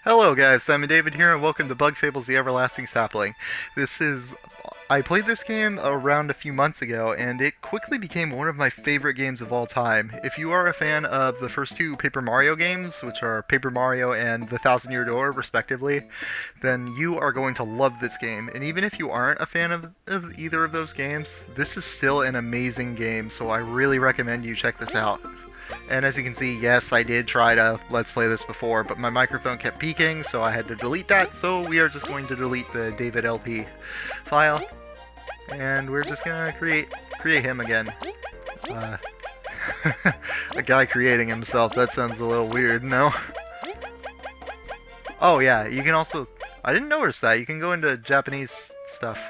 Hello guys, Simon David here and welcome to Bug Fables The Everlasting Sapling. I played this game around a few months ago and it quickly became one of my favorite games of all time. If you are a fan of the first two Paper Mario games, which are Paper Mario and The Thousand Year Door respectively, then you are going to love this game. And even if you aren't a fan of either of those games, this is still an amazing game, so I really recommend you check this out. And as you can see, yes, I did try to Let's Play this before, but my microphone kept peaking, so I had to delete that, so we are just going to delete the David LP file, and we're just gonna create him again. Uh, a guy creating himself, that sounds a little weird, no? Oh yeah, you can also, I didn't notice that, you can go into Japanese stuff.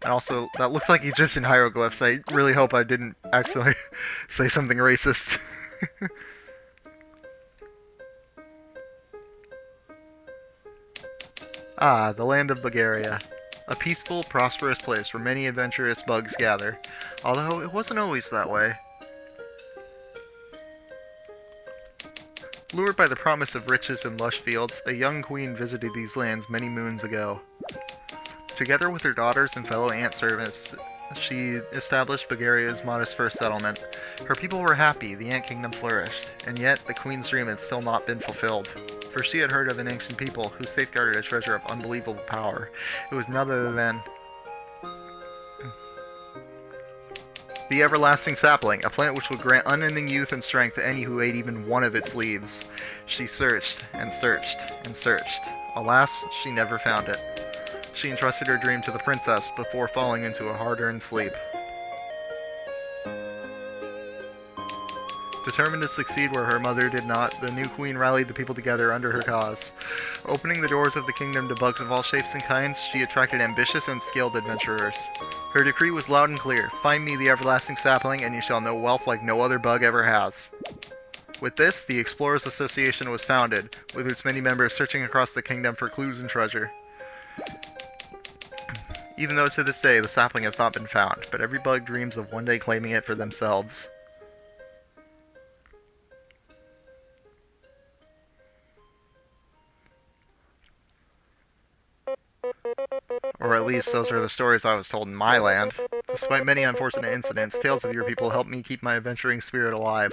And also, that looks like Egyptian hieroglyphs. I really hope I didn't accidentally say something racist. Ah, the land of Bulgaria. A peaceful, prosperous place where many adventurous bugs gather. Although, it wasn't always that way. Lured by the promise of riches and lush fields, a young queen visited these lands many moons ago. Together with her daughters and fellow ant servants, she established Bulgaria's modest first settlement. Her people were happy, the ant kingdom flourished, and yet the queen's dream had still not been fulfilled. For she had heard of an ancient people who safeguarded a treasure of unbelievable power. It was none other than the everlasting sapling, a plant which would grant unending youth and strength to any who ate even one of its leaves. She searched, and searched, and searched. Alas, she never found it. She entrusted her dream to the princess before falling into a hard-earned sleep. Determined to succeed where her mother did not, the new queen rallied the people together under her cause. Opening the doors of the kingdom to bugs of all shapes and kinds, she attracted ambitious and skilled adventurers. Her decree was loud and clear: find me the everlasting sapling, and you shall know wealth like no other bug ever has. With this, the Explorers Association was founded, with its many members searching across the kingdom for clues and treasure. Even though to this day the sapling has not been found, but every bug dreams of one day claiming it for themselves. Or at least those are the stories I was told in my land. Despite many unfortunate incidents, tales of your people help me keep my adventuring spirit alive.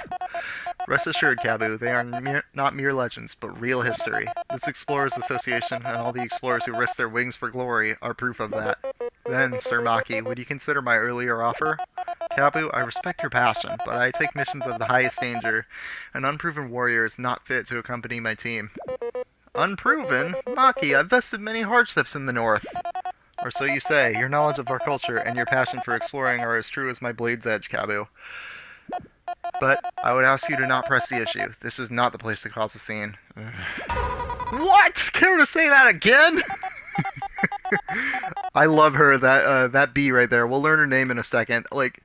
Rest assured, Cabu, they are not mere legends, but real history. This Explorers Association and all the explorers who risk their wings for glory are proof of that. Then, Sir Maki, would you consider my earlier offer? Cabu, I respect your passion, but I take missions of the highest danger. An unproven warrior is not fit to accompany my team. Unproven? Maki, I've vested many hardships in the north. Or so you say. Your knowledge of our culture and your passion for exploring are as true as my blade's edge, Cabu. But I would ask you to not press the issue. This is not the place to cause a scene. What? Care to say that again? I love her, that bee right there. We'll learn her name in a second. Like,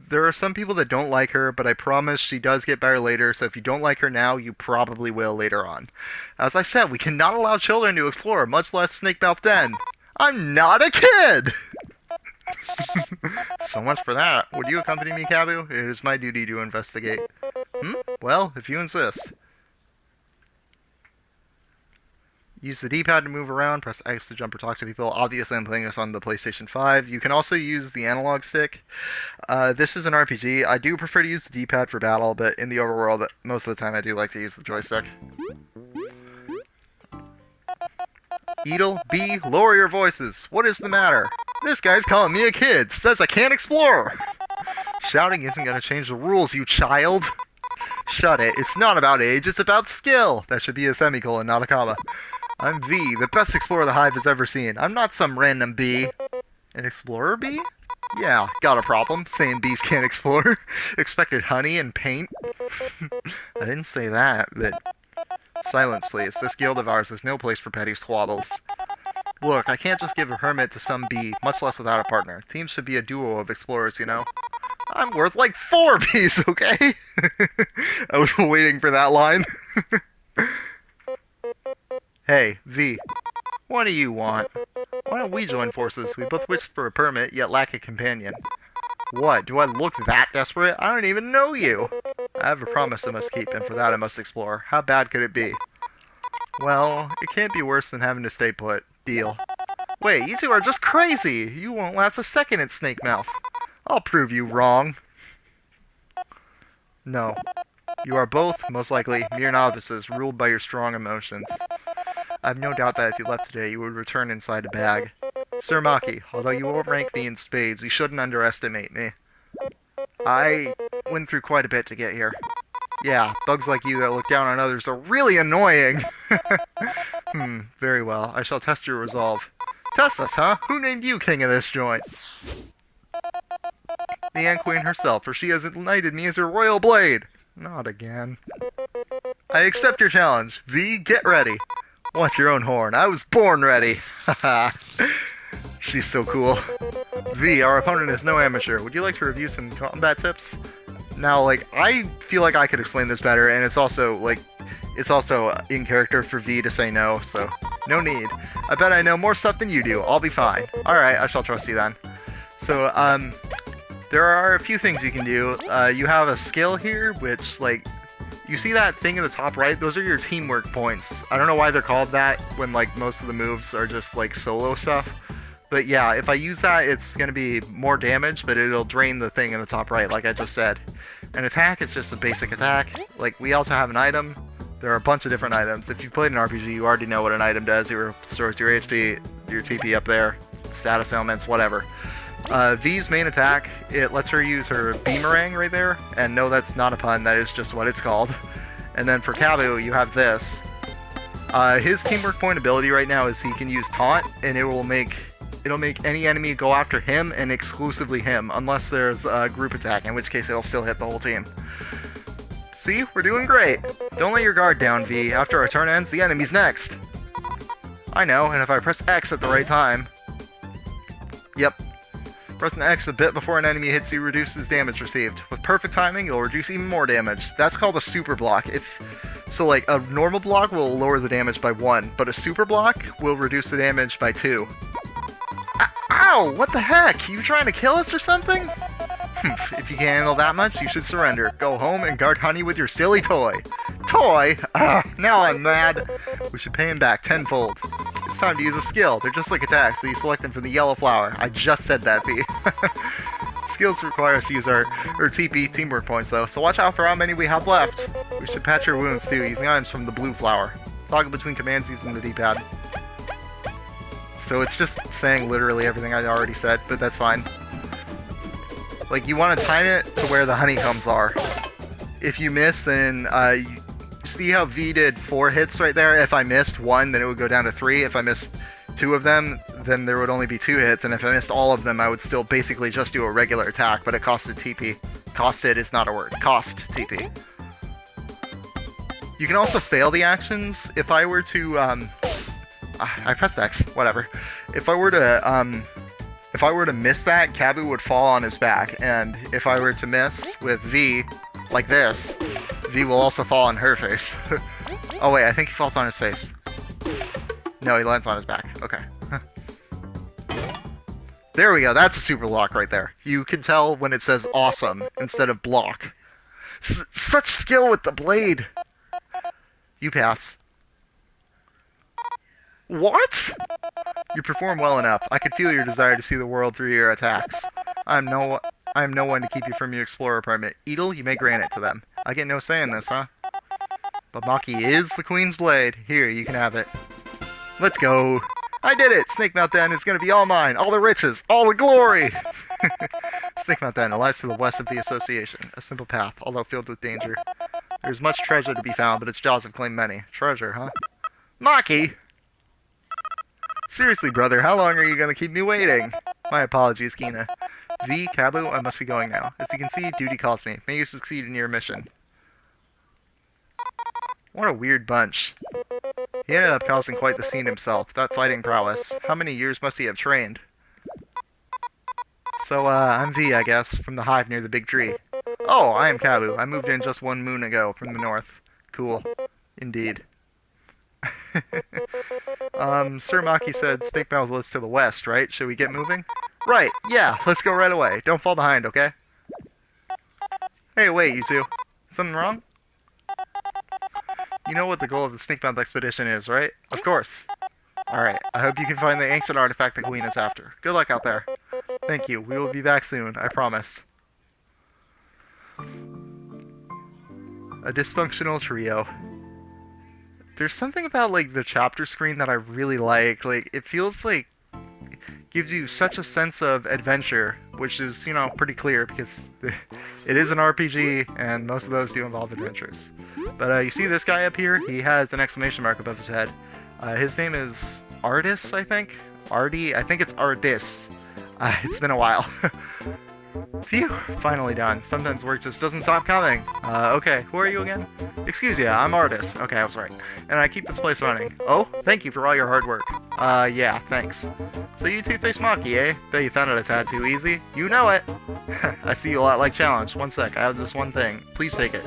there are some people that don't like her, but I promise she does get better later, so if you don't like her now, you probably will later on. As I said, we cannot allow children to explore, much less Snakemouth Den. I'm not a kid! So much for that. Would you accompany me, Cabu? It is my duty to investigate. Well, if you insist. Use the D-pad to move around, press X to jump or talk to people. Obviously, I'm playing this on the PlayStation 5. You can also use the analog stick. This is an RPG. I do prefer to use the D-pad for battle, but in the overworld, most of the time I do like to use the joystick. Beetle, B, lower your voices. What is the matter? This guy's calling me a kid. Says I can't explore. Shouting isn't going to change the rules, you child. Shut it. It's not about age, it's about skill. That should be a semicolon, not a comma. I'm V, the best explorer the Hive has ever seen. I'm not some random bee. An explorer bee? Yeah, got a problem, saying bees can't explore. Expected honey and paint? I didn't say that, but... Silence, please. This guild of ours is no place for petty squabbles. Look, I can't just give a hermit to some bee, much less without a partner. Teams should be a duo of explorers, you know? I'm worth like 4 bees, okay? I was waiting for that line. Hey, V. What do you want? Why don't we join forces? We both wish for a permit, yet lack a companion. What, do I look that desperate? I don't even know you! I have a promise I must keep, and for that I must explore. How bad could it be? Well, it can't be worse than having to stay put. Deal. Wait, you two are just crazy! You won't last a second at Snake Mouth. I'll prove you wrong. No. You are both, most likely, mere novices, ruled by your strong emotions. I have no doubt that if you left today, you would return inside a bag. Sir Maki, although you won't rank me in spades, you shouldn't underestimate me. I went through quite a bit to get here. Yeah, bugs like you that look down on others are really annoying! Very well. I shall test your resolve. Test us, huh? Who named you king of this joint? The Ant Queen herself, for she has knighted me as her royal blade. Not again. I accept your challenge. V, get ready. Watch your own horn. I was born ready. Haha. She's so cool. V, our opponent is no amateur. Would you like to review some combat tips? Now, like, I feel like I could explain this better, and it's also, like, it's also in character for V to say no, so no need. I bet I know more stuff than you do. I'll be fine. Alright, I shall trust you then. So, there are a few things you can do. You have a skill here, which, like, you see that thing in the top right? Those are your teamwork points. I don't know why they're called that when, like, most of the moves are just, like, solo stuff. But yeah, if I use that, it's going to be more damage, but it'll drain the thing in the top right, like I just said. An attack is just a basic attack. Like, we also have an item. There are a bunch of different items. If you've played an RPG, you already know what an item does. It restores your HP, your TP up there, status ailments, whatever. V's main attack, it lets her use her Beamerang right there, and no, that's not a pun, that is just what it's called. And then for Kabu, you have this. His teamwork point ability right now is he can use Taunt, and it'll make any enemy go after him and exclusively him, unless there's a group attack, in which case it'll still hit the whole team. See? We're doing great! Don't let your guard down, V. After our turn ends, the enemy's next! I know, and if I press X at the right time... Yep. Pressing X a bit before an enemy hits you reduces damage received. With perfect timing, you'll reduce even more damage. That's called a super block. So, like, a normal block will lower the damage by 1, but a super block will reduce the damage by 2. Ow! What the heck? You trying to kill us or something? If you can't handle that much, you should surrender. Go home and guard Honey with your silly toy. Toy? Now I'm mad. We should pay him back tenfold. It's time to use a skill. They're just like attacks, but you select them from the yellow flower. I just said that, V. Skills require us to use our TP teamwork points, though, so watch out for how many we have left. We should patch your wounds, too, using items from the blue flower. Toggle between commands using the D-pad. So it's just saying literally everything I already said, but that's fine. Like, you want to time it to where the honeycombs are. If you miss, then, you see how V did 4 hits right there? If I missed 1, then it would go down to 3. If I missed 2 of them, then there would only be 2 hits. And if I missed all of them, I would still basically just do a regular attack, but it costed TP. Costed is not a word. Cost TP. You can also fail the actions. If I were to, I pressed X, whatever. If I were to miss that, Kabu would fall on his back, and if I were to miss with V, like this, V will also fall on her face. Oh wait, I think he falls on his face. No, he lands on his back. Okay. There we go, that's a super block right there. You can tell when it says awesome instead of block. Such skill with the blade! You pass. What? You perform well enough. I could feel your desire to see the world through your attacks. I am no one to keep you from your explorer permit. Beetle, you may grant it to them. I get no say in this, huh? But Maki is the Queen's blade. Here, you can have it. Let's go. I did it! Snake Mouth Den is going to be all mine. All the riches. All the glory! Snake Mouth Den lies to the west of the Association. A simple path, although filled with danger. There's much treasure to be found, but its jaws have claimed many. Treasure, huh? Maki! Seriously, brother, how long are you going to keep me waiting? My apologies, Kina. V, Kabu, I must be going now. As you can see, duty calls me. May you succeed in your mission. What a weird bunch. He ended up causing quite the scene himself. That fighting prowess. How many years must he have trained? So, I'm V, I guess, from the hive near the big tree. Oh, I am Kabu. I moved in just 1 moon ago, from the north. Cool. Indeed. Sir Maki said Snake Mouth lives to the west, right? Should we get moving? Right, yeah, let's go right away. Don't fall behind, okay? Hey, wait, you two. Something wrong? You know what the goal of the Snakemouth expedition is, right? Of course. Alright, I hope you can find the ancient artifact the Queen is after. Good luck out there. Thank you. We will be back soon, I promise. A dysfunctional trio. There's something about, like, the chapter screen that I really like. Like, it feels like gives you such a sense of adventure, which is, you know, pretty clear because it is an RPG and most of those do involve adventures. But you see this guy up here? He has an exclamation mark above his head. His name is Artis, I think? Artie? I think it's Artis. It's been a while. Phew, finally done. Sometimes work just doesn't stop coming. Okay, who are you again? Excuse ya, I'm Artis. Okay, I was right. And I keep this place running. Oh, thank you for all your hard work. Yeah, thanks. So you two-faced Maki, eh? Bet you found it a tad too easy. You know it! I see you a lot like challenge. One sec, I have this one thing. Please take it.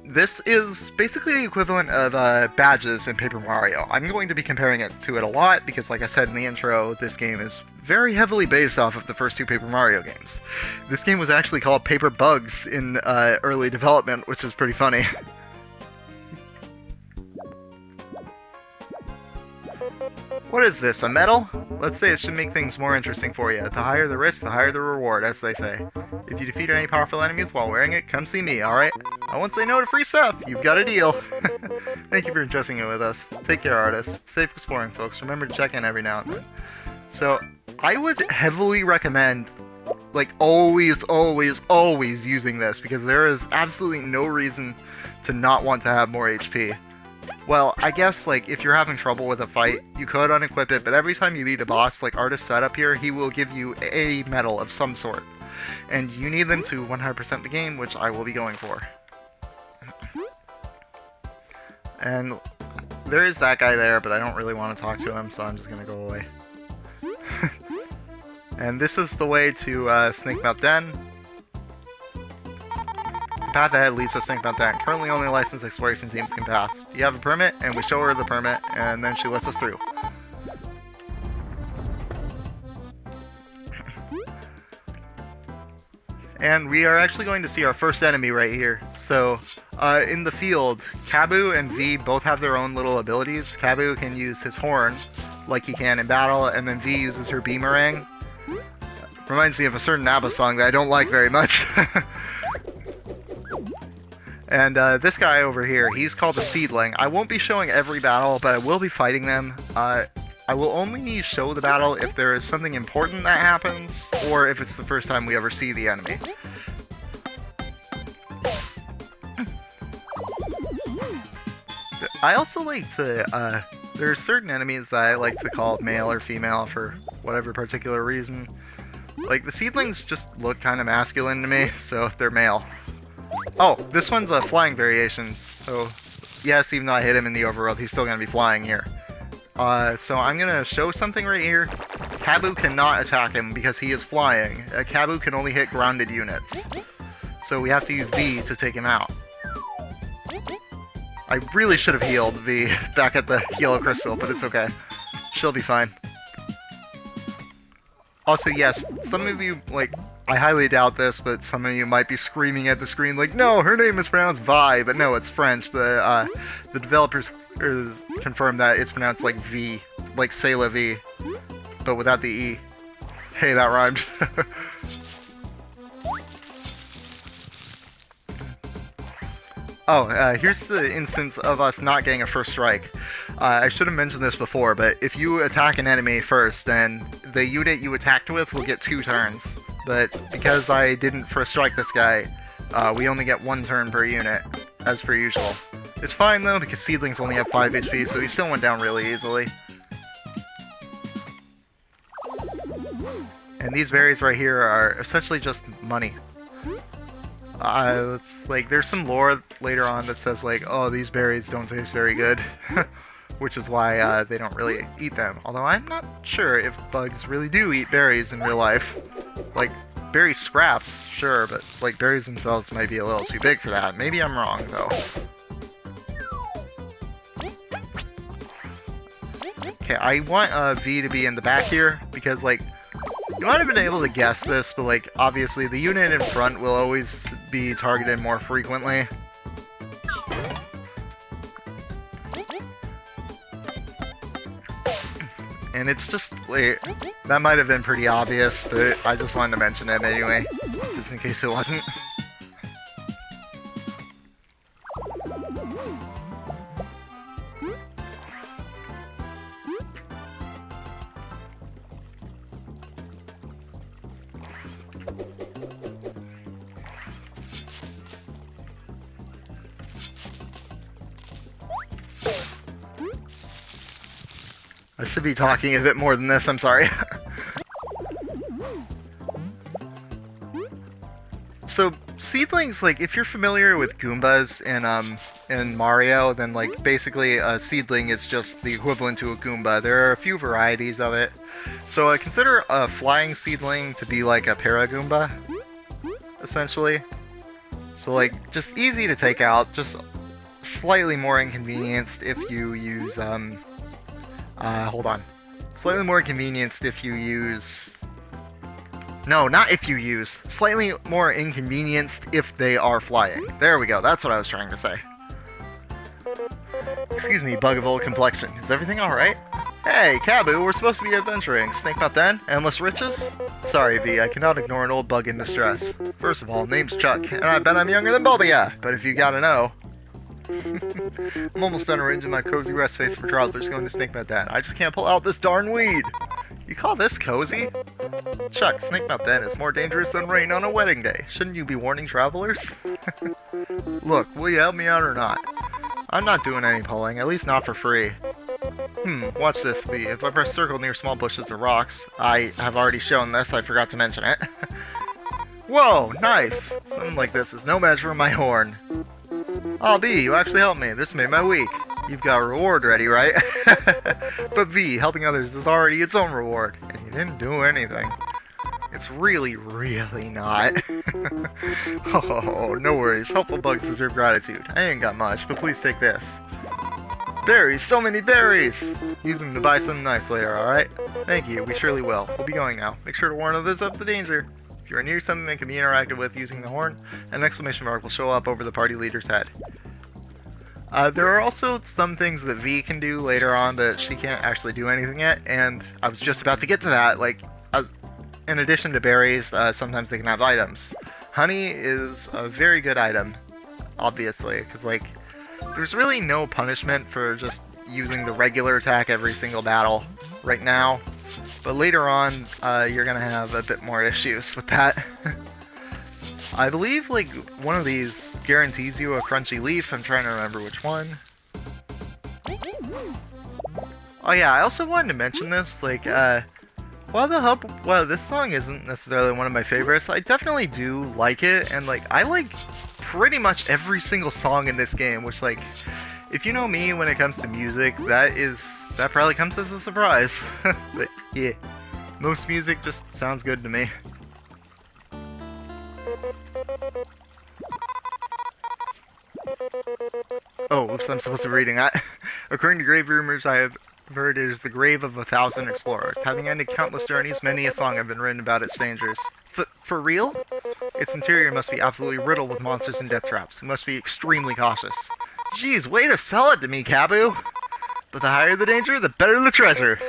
This is basically the equivalent of badges in Paper Mario. I'm going to be comparing it to it a lot because, like I said in the intro, this game is very heavily based off of the first two Paper Mario games. This game was actually called Paper Bugs in early development, which is pretty funny. What is this, a medal? Let's say it should make things more interesting for you. The higher the risk, the higher the reward, as they say. If you defeat any powerful enemies while wearing it, come see me, alright? I won't say no to free stuff. You've got a deal. Thank you for entrusting it with us. Take care, artists. Safe exploring, folks. Remember to check in every now and then. So, I would heavily recommend, like, always using this, because there is absolutely no reason to not want to have more HP. Well, I guess, like, if you're having trouble with a fight, you could unequip it, but every time you beat a boss, like Artist set up here, he will give you a medal of some sort. And you need them to 100% the game, which I will be going for. And there is that guy there, but I don't really want to talk to him, so I'm just going to go away. And this is the way to Snakemouth Den. The path ahead leads to Snakemouth Den. Currently only licensed exploration teams can pass. You have a permit, and we show her the permit, and then she lets us through. And we are actually going to see our first enemy right here. So, in the field, Kabu and V both have their own little abilities. Kabu can use his horn, like he can in battle, and then V uses her Beamerang. Reminds me of a certain ABBA song that I don't like very much. And this guy over here, he's called the Seedling. I won't be showing every battle, but I will be fighting them. I will only show the battle if there is something important that happens, or if it's the first time we ever see the enemy. I also like to, there are certain enemies that I like to call male or female for whatever particular reason. Like, the Seedlings just look kind of masculine to me, so they're male. Oh, this one's a flying variation, so yes, even though I hit him in the overworld, he's still going to be flying here. So I'm going to show something right here. Kabu cannot attack him because he is flying. Kabu can only hit grounded units. So we have to use V to take him out. I really should have healed V back at the yellow crystal, but it's okay. She'll be fine. Also, yes, some of you, like, I highly doubt this, but some of you might be screaming at the screen like, no, her name is pronounced Vi, but no, it's French. The developers confirmed that it's pronounced like V, like C'est la vie, but without the E. Hey, that rhymed. Oh, here's the instance of us not getting a first strike. I should have mentioned this before, but if you attack an enemy first, then the unit you attacked with will get 2 turns. But because I didn't first strike this guy, we only get 1 turn per unit, as per usual. It's fine though, because Seedlings only have 5 HP, so he still went down really easily. And these berries right here are essentially just money. It's like, there's some lore later on that says like, oh, these berries don't taste very good. Which is why they don't really eat them. Although I'm not sure if bugs really do eat berries in real life. Like, berry scraps, sure, but like berries themselves might be a little too big for that. Maybe I'm wrong, though. Okay, I want V to be in the back here, because like, you might have been able to guess this, but like, obviously the unit in front will always be targeted more frequently. and it's just, wait, that might have been pretty obvious, but I just wanted to mention it anyway, just in case it wasn't. I should be talking a bit more than this, I'm sorry. So, seedlings, like, if you're familiar with Goombas in Mario, then, like, basically a seedling is just the equivalent to a Goomba. There are a few varieties of it. So I consider a flying seedling to be like a Paragoomba, essentially. So, like, just easy to take out, just slightly more inconvenienced if you use, hold on. Slightly more inconvenienced if you use... No, not if you use. Slightly more inconvenienced if they are flying. There we go, that's what I was trying to say. Excuse me, bug of old complexion. Is everything alright? Hey, Kabu, we're supposed to be adventuring. Snake Nut then? Endless riches? Sorry, V, I cannot ignore an old bug in distress. First of all, name's Chuck, and I bet I'm younger than both of ya, but if you gotta know... I'm almost done arranging my cozy rest face for travelers going to Snake Nut Den. I just can't pull out this darn weed. You call this cozy? Chuck, Snake Nut Den is more dangerous than rain on a wedding day. Shouldn't you be warning travelers? Look, will you help me out or not? I'm not doing any pulling, at least not for free. Watch this, V. If I press circle near small bushes or rocks, I have already shown this, I forgot to mention it. Whoa, nice! Something like this is no match for my horn. Oh, V, you actually helped me. This made my week. You've got a reward ready, right? But V, helping others is already its own reward, and you didn't do anything. It's really, really not. Oh, no worries. Helpful bugs deserve gratitude. I ain't got much, but please take this. Berries! So many berries! Use them to buy something nice later, alright? Thank you, we surely will. We'll be going now. Make sure to warn others of the danger. If you are near something that can be interacted with using the horn, an exclamation mark will show up over the party leader's head. There are also some things that V can do later on, but she can't actually do anything yet, and I was just about to get to that. Like, in addition to berries, sometimes they can have items. Honey is a very good item, obviously, because, like, there's really no punishment for just using the regular attack every single battle right now. But later on, you're gonna have a bit more issues with that. I believe, like, one of these guarantees you a crunchy leaf. I'm trying to remember which one. Oh yeah, I also wanted to mention this, like, while this song isn't necessarily one of my favorites, I definitely do like it, and, like, I like pretty much every single song in this game, which, like, if you know me when it comes to music, that probably comes as a surprise. But yeah, most music just sounds good to me. Oh, oops, I'm supposed to be reading that. According to grave rumors, I have heard it is the grave of 1,000 explorers. Having ended countless journeys, many a song have been written about its dangers. For real? Its interior must be absolutely riddled with monsters and death traps. We must be extremely cautious. Jeez, way to sell it to me, Kabu! But the higher the danger, the better the treasure!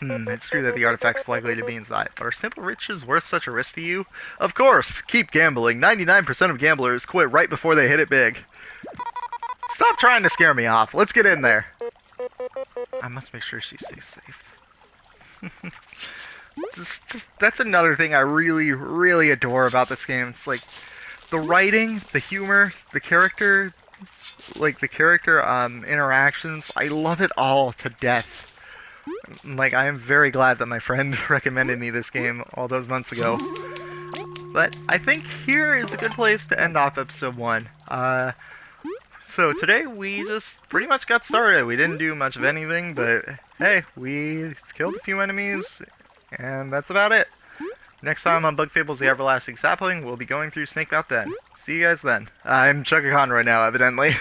It's true that the artifact's likely to be inside, but are simple riches worth such a risk to you? Of course! Keep gambling. 99% of gamblers quit right before they hit it big. Stop trying to scare me off. Let's get in there. I must make sure she stays safe. That's another thing I really, really adore about this game. It's like the writing, the humor, the character, interactions. I love it all to death. Like, I am very glad that my friend recommended me this game all those months ago. But I think here is a good place to end off episode 1. So today we just pretty much got started. We didn't do much of anything, but hey, we killed a few enemies, and that's about it. Next time on Bug Fables The Everlasting Sapling, we'll be going through Snake Nut Den. See you guys then. I'm Chuck right now, evidently.